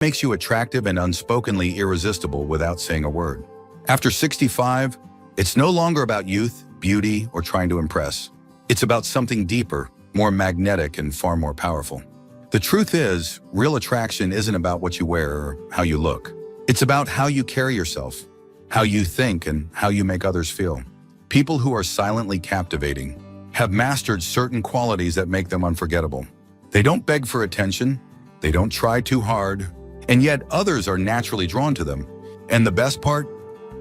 makes you attractive and unspokenly irresistible without saying a word. After 65, it's no longer about youth, beauty, or trying to impress. It's about something deeper, more magnetic, and far more powerful. The truth is, real attraction isn't about what you wear or how you look. It's about how you carry yourself, how you think, and how you make others feel. People who are silently captivating have mastered certain qualities that make them unforgettable. They don't beg for attention, they don't try too hard, and yet others are naturally drawn to them. And the best part?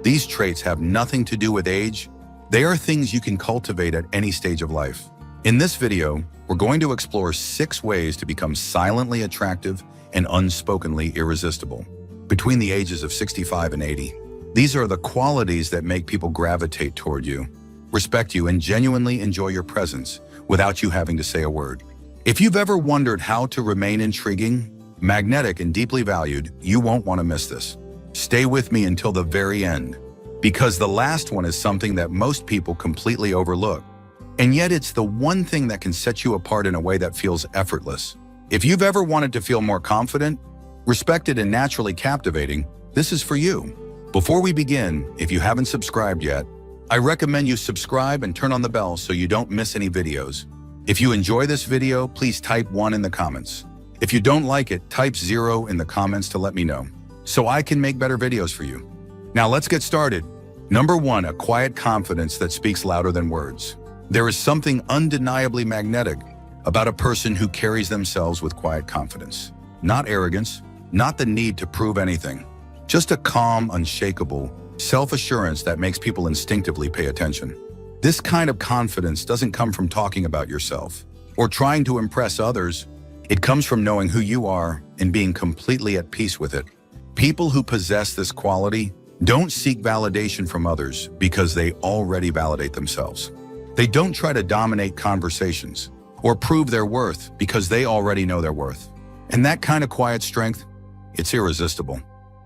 These traits have nothing to do with age. They are things you can cultivate at any stage of life. In this video, we're going to explore 6 ways to become silently attractive and unspokenly irresistible between the ages of 65 and 80. These are the qualities that make people gravitate toward you, respect you, and genuinely enjoy your presence without you having to say a word. If you've ever wondered how to remain intriguing, magnetic, and deeply valued, you won't want to miss this. Stay with me until the very end, because the last one is something that most people completely overlook. And yet it's the one thing that can set you apart in a way that feels effortless. If you've ever wanted to feel more confident, respected, and naturally captivating, this is for you. Before we begin, if you haven't subscribed yet, I recommend you subscribe and turn on the bell so you don't miss any videos. If you enjoy this video, please type 1 in the comments. If you don't like it, type 0 in the comments to let me know, so I can make better videos for you. Now let's get started. Number 1, a quiet confidence that speaks louder than words. There is something undeniably magnetic about a person who carries themselves with quiet confidence. Not arrogance, not the need to prove anything. Just a calm, unshakable self-assurance that makes people instinctively pay attention. This kind of confidence doesn't come from talking about yourself or trying to impress others. It comes from knowing who you are and being completely at peace with it. People who possess this quality don't seek validation from others because they already validate themselves. They don't try to dominate conversations or prove their worth because they already know their worth. And that kind of quiet strength, it's irresistible.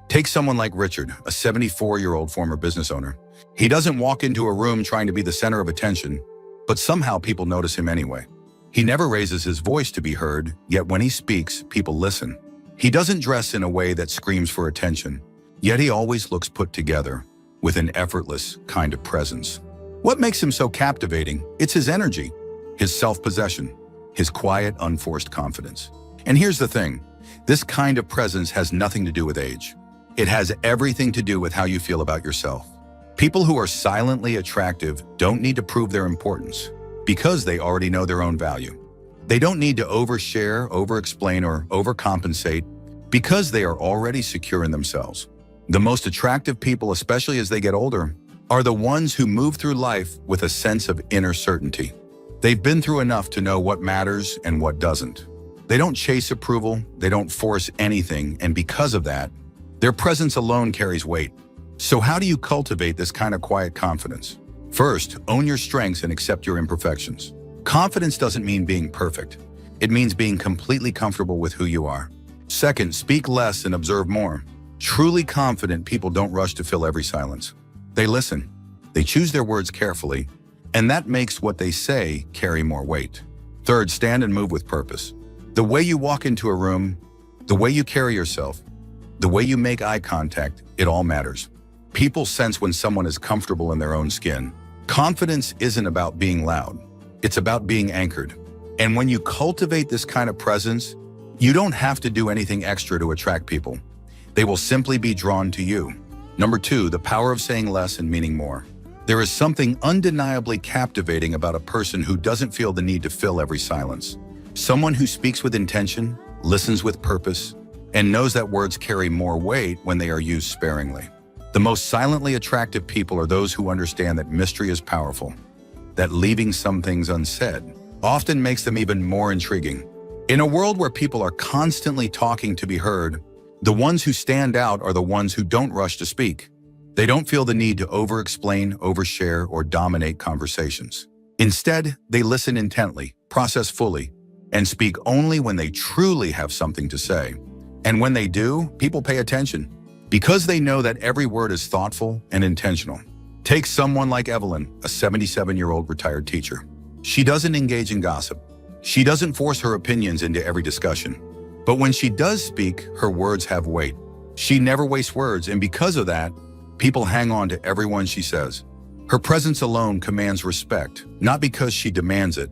Take someone like Richard, a 74-year-old former business owner. He doesn't walk into a room trying to be the center of attention, but somehow people notice him anyway. He never raises his voice to be heard, yet when he speaks, people listen. He doesn't dress in a way that screams for attention, yet he always looks put together with an effortless kind of presence. What makes him so captivating? It's his energy, his self-possession, his quiet, unforced confidence. And here's the thing, this kind of presence has nothing to do with age. It has everything to do with how you feel about yourself. People who are silently attractive don't need to prove their importance because they already know their own value. They don't need to overshare, over-explain, or overcompensate because they are already secure in themselves. The most attractive people, especially as they get older, are the ones who move through life with a sense of inner certainty. They've been through enough to know what matters and what doesn't. They don't chase approval, they don't force anything, and because of that, their presence alone carries weight. So how do you cultivate this kind of quiet confidence? First, own your strengths and accept your imperfections. Confidence doesn't mean being perfect. It means being completely comfortable with who you are. Second, speak less and observe more. Truly confident people don't rush to fill every silence. They listen. They choose their words carefully, and that makes what they say carry more weight. Third, stand and move with purpose. The way you walk into a room, the way you carry yourself, the way you make eye contact, it all matters. People sense when someone is comfortable in their own skin. Confidence isn't about being loud. It's about being anchored. And when you cultivate this kind of presence, you don't have to do anything extra to attract people. They will simply be drawn to you. Number 2, the power of saying less and meaning more. There is something undeniably captivating about a person who doesn't feel the need to fill every silence. Someone who speaks with intention, listens with purpose, and knows that words carry more weight when they are used sparingly. The most silently attractive people are those who understand that mystery is powerful, that leaving some things unsaid often makes them even more intriguing. In a world where people are constantly talking to be heard, the ones who stand out are the ones who don't rush to speak. They don't feel the need to over-explain, overshare, or dominate conversations. Instead, they listen intently, process fully, and speak only when they truly have something to say. And when they do, people pay attention because they know that every word is thoughtful and intentional. Take someone like Evelyn, a 77-year-old retired teacher. She doesn't engage in gossip. She doesn't force her opinions into every discussion. But when she does speak, her words have weight. She never wastes words, and because of that, people hang on to everyone she says. Her presence alone commands respect, not because she demands it,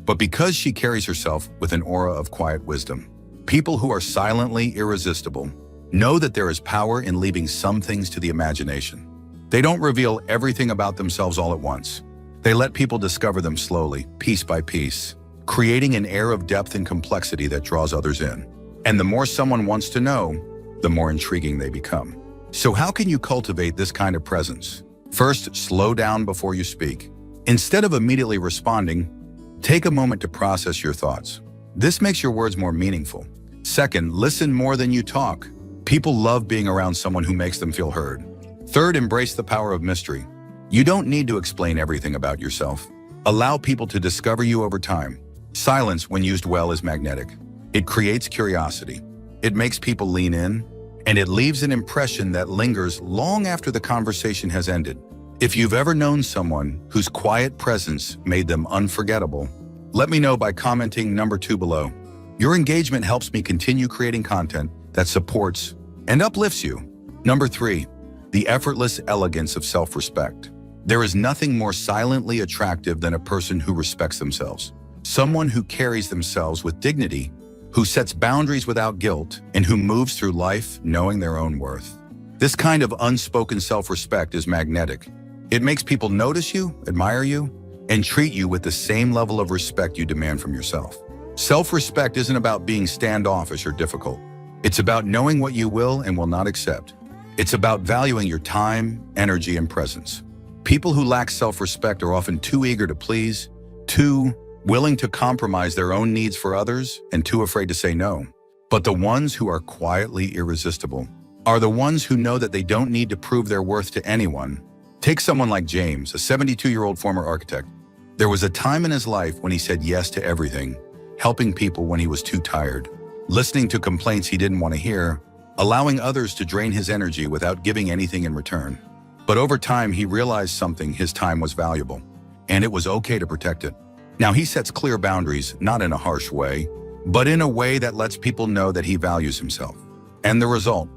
but because she carries herself with an aura of quiet wisdom. People who are silently irresistible know that there is power in leaving some things to the imagination. They don't reveal everything about themselves all at once. They let people discover them slowly, piece by piece, creating an air of depth and complexity that draws others in. And the more someone wants to know, the more intriguing they become. So how can you cultivate this kind of presence? First, slow down before you speak. Instead of immediately responding, take a moment to process your thoughts. This makes your words more meaningful. Second, listen more than you talk. People love being around someone who makes them feel heard. Third, embrace the power of mystery. You don't need to explain everything about yourself. Allow people to discover you over time. Silence, when used well, is magnetic. It creates curiosity. It makes people lean in, and it leaves an impression that lingers long after the conversation has ended. If you've ever known someone whose quiet presence made them unforgettable, let me know by commenting number 2 below. Your engagement helps me continue creating content that supports and uplifts you. Number 3, the effortless elegance of self-respect. There is nothing more silently attractive than a person who respects themselves. Someone who carries themselves with dignity, who sets boundaries without guilt, and who moves through life knowing their own worth. This kind of unspoken self-respect is magnetic. It makes people notice you, admire you, and treat you with the same level of respect you demand from yourself. Self-respect isn't about being standoffish or difficult. It's about knowing what you will and will not accept. It's about valuing your time, energy, and presence. People who lack self-respect are often too eager to please, too willing to compromise their own needs for others, and too afraid to say no. But the ones who are quietly irresistible are the ones who know that they don't need to prove their worth to anyone. Take someone like James, a 72-year-old former architect. There was a time in his life when he said yes to everything, helping people when he was too tired, listening to complaints he didn't want to hear, allowing others to drain his energy without giving anything in return. But over time, he realized something: his time was valuable, and it was okay to protect it. Now, he sets clear boundaries, not in a harsh way, but in a way that lets people know that he values himself. And the result?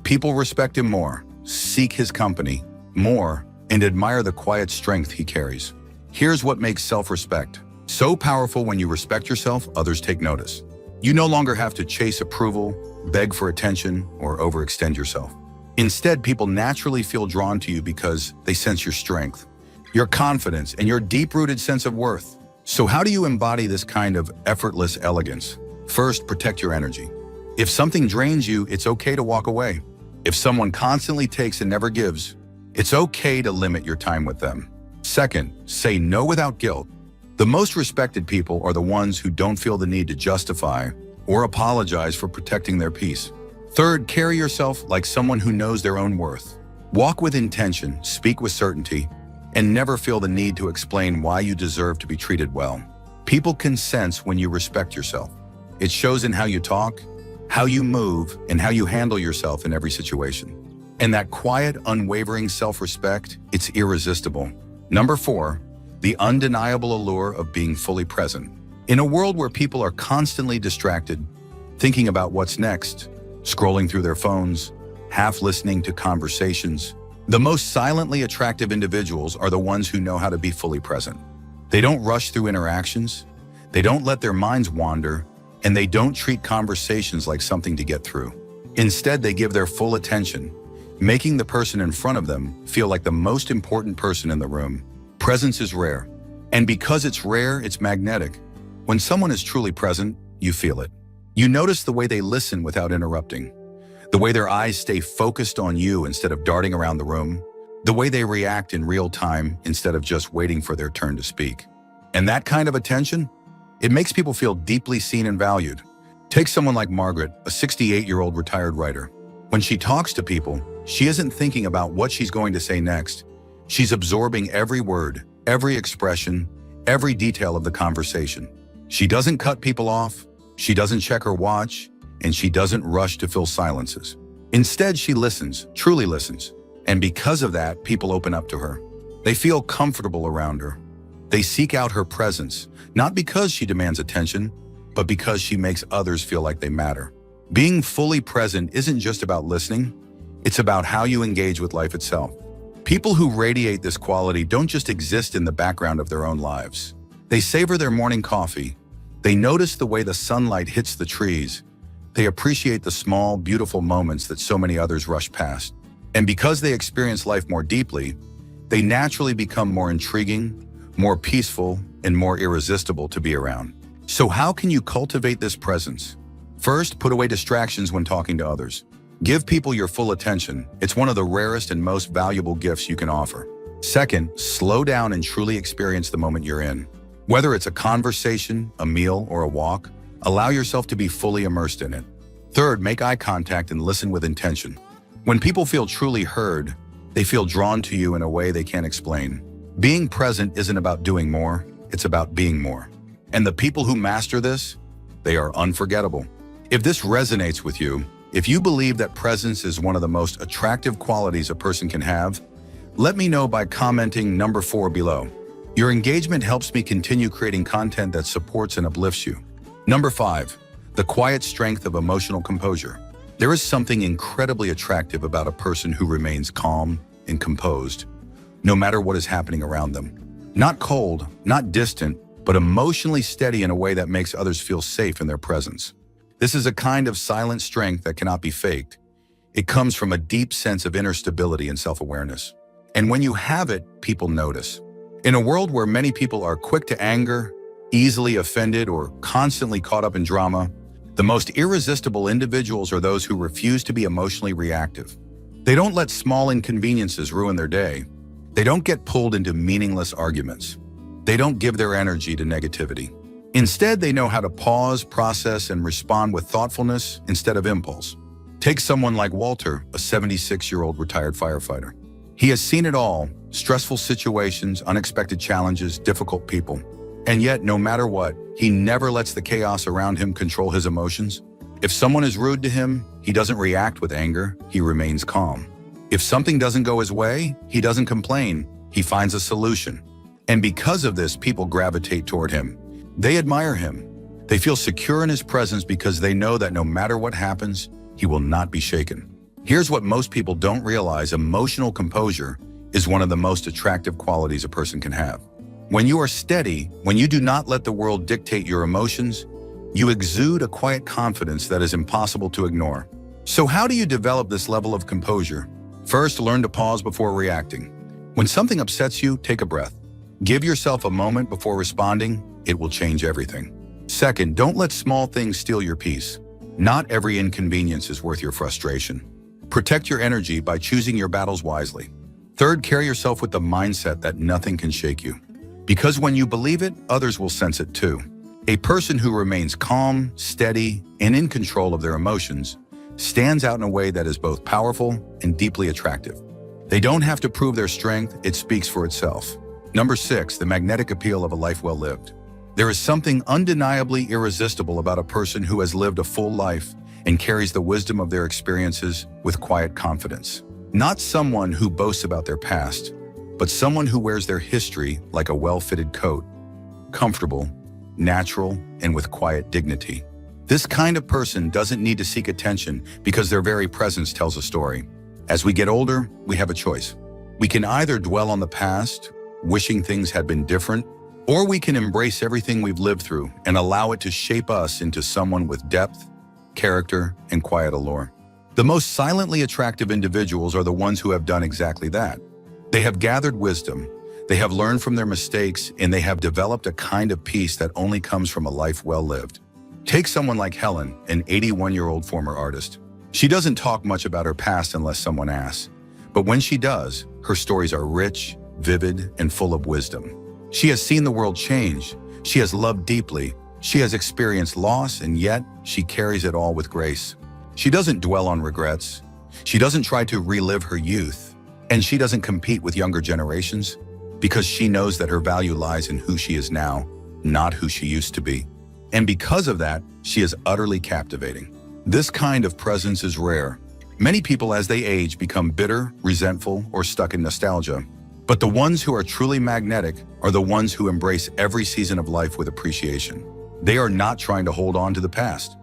People respect him more, seek his company more, and admire the quiet strength he carries. Here's what makes self-respect so powerful: when you respect yourself, others take notice. You no longer have to chase approval, beg for attention, or overextend yourself. Instead, people naturally feel drawn to you because they sense your strength, your confidence, and your deep-rooted sense of worth. So how do you embody this kind of effortless elegance? First, protect your energy. If something drains you, it's okay to walk away. If someone constantly takes and never gives, it's okay to limit your time with them. Second, say no without guilt. The most respected people are the ones who don't feel the need to justify or apologize for protecting their peace. Third, carry yourself like someone who knows their own worth. Walk with intention, speak with certainty, and never feel the need to explain why you deserve to be treated well. People can sense when you respect yourself. It shows in how you talk, how you move, and how you handle yourself in every situation. And that quiet, unwavering self-respect, it's irresistible. Number 4, the undeniable allure of being fully present. In a world where people are constantly distracted, thinking about what's next, scrolling through their phones, half listening to conversations, the most silently attractive individuals are the ones who know how to be fully present. They don't rush through interactions, they don't let their minds wander, and they don't treat conversations like something to get through. Instead, they give their full attention, making the person in front of them feel like the most important person in the room. Presence is rare, and because it's rare, it's magnetic. When someone is truly present, you feel it. You notice the way they listen without interrupting, the way their eyes stay focused on you instead of darting around the room, the way they react in real time instead of just waiting for their turn to speak. And that kind of attention, it makes people feel deeply seen and valued. Take someone like Margaret, a 68-year-old retired writer. When she talks to people, she isn't thinking about what she's going to say next. She's absorbing every word, every expression, every detail of the conversation. She doesn't cut people off, she doesn't check her watch, and she doesn't rush to fill silences. Instead, she listens, truly listens. And because of that, people open up to her. They feel comfortable around her. They seek out her presence, not because she demands attention, but because she makes others feel like they matter. Being fully present isn't just about listening, it's about how you engage with life itself. People who radiate this quality don't just exist in the background of their own lives. They savor their morning coffee. They notice the way the sunlight hits the trees. They appreciate the small, beautiful moments that so many others rush past. And because they experience life more deeply, they naturally become more intriguing, more peaceful, and more irresistible to be around. So how can you cultivate this presence? First, put away distractions when talking to others. Give people your full attention. It's one of the rarest and most valuable gifts you can offer. Second, slow down and truly experience the moment you're in. Whether it's a conversation, a meal, or a walk, allow yourself to be fully immersed in it. Third, make eye contact and listen with intention. When people feel truly heard, they feel drawn to you in a way they can't explain. Being present isn't about doing more, it's about being more. And the people who master this, they are unforgettable. If this resonates with you, if you believe that presence is one of the most attractive qualities a person can have, let me know by commenting number 4 below. Your engagement helps me continue creating content that supports and uplifts you. Number 5, the quiet strength of emotional composure. There is something incredibly attractive about a person who remains calm and composed, no matter what is happening around them. Not cold, not distant, but emotionally steady in a way that makes others feel safe in their presence. This is a kind of silent strength that cannot be faked. It comes from a deep sense of inner stability and self-awareness. And when you have it, people notice. In a world where many people are quick to anger, easily offended, or constantly caught up in drama, the most irresistible individuals are those who refuse to be emotionally reactive. They don't let small inconveniences ruin their day. They don't get pulled into meaningless arguments. They don't give their energy to negativity. Instead, they know how to pause, process, and respond with thoughtfulness instead of impulse. Take someone like Walter, a 76-year-old retired firefighter. He has seen it all: stressful situations, unexpected challenges, difficult people. And yet, no matter what, he never lets the chaos around him control his emotions. If someone is rude to him, he doesn't react with anger, he remains calm. If something doesn't go his way, he doesn't complain, he finds a solution. And because of this, people gravitate toward him. They admire him. They feel secure in his presence because they know that no matter what happens, he will not be shaken. Here's what most people don't realize: emotional composure is one of the most attractive qualities a person can have. When you are steady, when you do not let the world dictate your emotions, you exude a quiet confidence that is impossible to ignore. So how do you develop this level of composure? First, learn to pause before reacting. When something upsets you, take a breath. Give yourself a moment before responding. It will change everything. Second, don't let small things steal your peace. Not every inconvenience is worth your frustration. Protect your energy by choosing your battles wisely. Third, carry yourself with the mindset that nothing can shake you. Because when you believe it, others will sense it too. A person who remains calm, steady, and in control of their emotions stands out in a way that is both powerful and deeply attractive. They don't have to prove their strength, it speaks for itself. Number 6, the magnetic appeal of a life well lived. There is something undeniably irresistible about a person who has lived a full life and carries the wisdom of their experiences with quiet confidence. Not someone who boasts about their past, but someone who wears their history like a well-fitted coat, comfortable, natural, and with quiet dignity. This kind of person doesn't need to seek attention because their very presence tells a story. As we get older, we have a choice. We can either dwell on the past, wishing things had been different, or we can embrace everything we've lived through and allow it to shape us into someone with depth, character, and quiet allure. The most silently attractive individuals are the ones who have done exactly that. They have gathered wisdom, they have learned from their mistakes, and they have developed a kind of peace that only comes from a life well lived. Take someone like Helen, an 81-year-old former artist. She doesn't talk much about her past unless someone asks, but when she does, her stories are rich, vivid, and full of wisdom. She has seen the world change, she has loved deeply, she has experienced loss, and yet she carries it all with grace. She doesn't dwell on regrets, she doesn't try to relive her youth, and she doesn't compete with younger generations because she knows that her value lies in who she is now, not who she used to be. And because of that, she is utterly captivating. This kind of presence is rare. Many people as they age become bitter, resentful, or stuck in nostalgia. But the ones who are truly magnetic are the ones who embrace every season of life with appreciation. They are not trying to hold on to the past.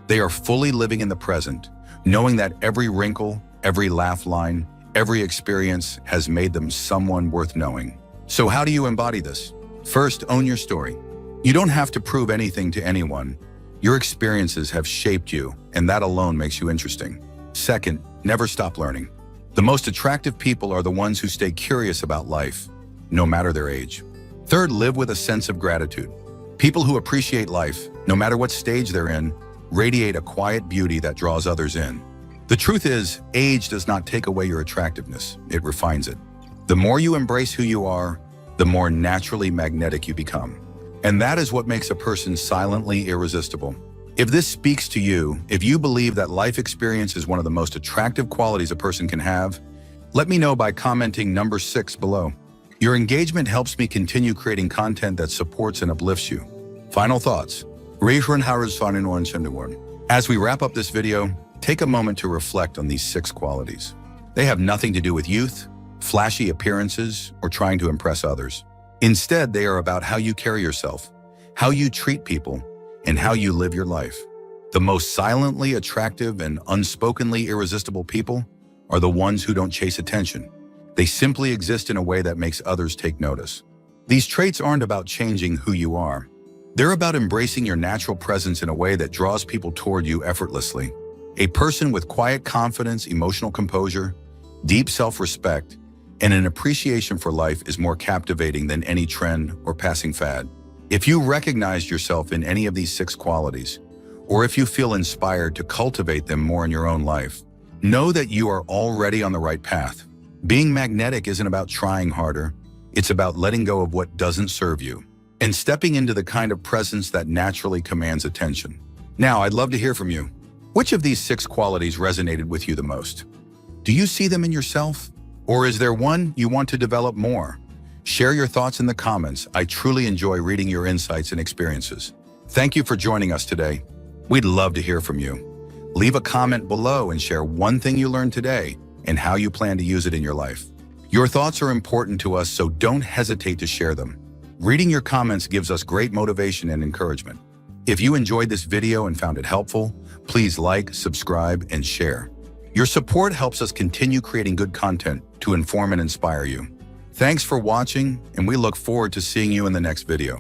They are fully living in the present, knowing that every wrinkle, every laugh line, every experience has made them someone worth knowing. So how do you embody this? First, own your story. You don't have to prove anything to anyone. Your experiences have shaped you, and that alone makes you interesting. Second, never stop learning. The most attractive people are the ones who stay curious about life, no matter their age. Third, live with a sense of gratitude. People who appreciate life, no matter what stage they're in, radiate a quiet beauty that draws others in. The truth is, age does not take away your attractiveness, it refines it. The more you embrace who you are, the more naturally magnetic you become. And that is what makes a person silently irresistible. If this speaks to you, if you believe that life experience is one of the most attractive qualities a person can have, let me know by commenting number 6 below. Your engagement helps me continue creating content that supports and uplifts you. Final thoughts. As we wrap up this video, take a moment to reflect on these 6 qualities. They have nothing to do with youth, flashy appearances, or trying to impress others. Instead, they are about how you carry yourself, how you treat people, and how you live your life. The most silently attractive and unspokenly irresistible people are the ones who don't chase attention. They simply exist in a way that makes others take notice. These traits aren't about changing who you are. They're about embracing your natural presence in a way that draws people toward you effortlessly. A person with quiet confidence, emotional composure, deep self-respect, and an appreciation for life is more captivating than any trend or passing fad. If you recognize yourself in any of these 6 qualities, or if you feel inspired to cultivate them more in your own life, know that you are already on the right path. Being magnetic isn't about trying harder, it's about letting go of what doesn't serve you, and stepping into the kind of presence that naturally commands attention. Now, I'd love to hear from you. Which of these 6 qualities resonated with you the most? Do you see them in yourself? Or is there one you want to develop more? Share your thoughts in the comments. I truly enjoy reading your insights and experiences. Thank you for joining us today. We'd love to hear from you. Leave a comment below and share one thing you learned today and how you plan to use it in your life. Your thoughts are important to us, so don't hesitate to share them. Reading your comments gives us great motivation and encouragement. If you enjoyed this video and found it helpful, please like, subscribe, and share. Your support helps us continue creating good content to inform and inspire you. Thanks for watching, and we look forward to seeing you in the next video.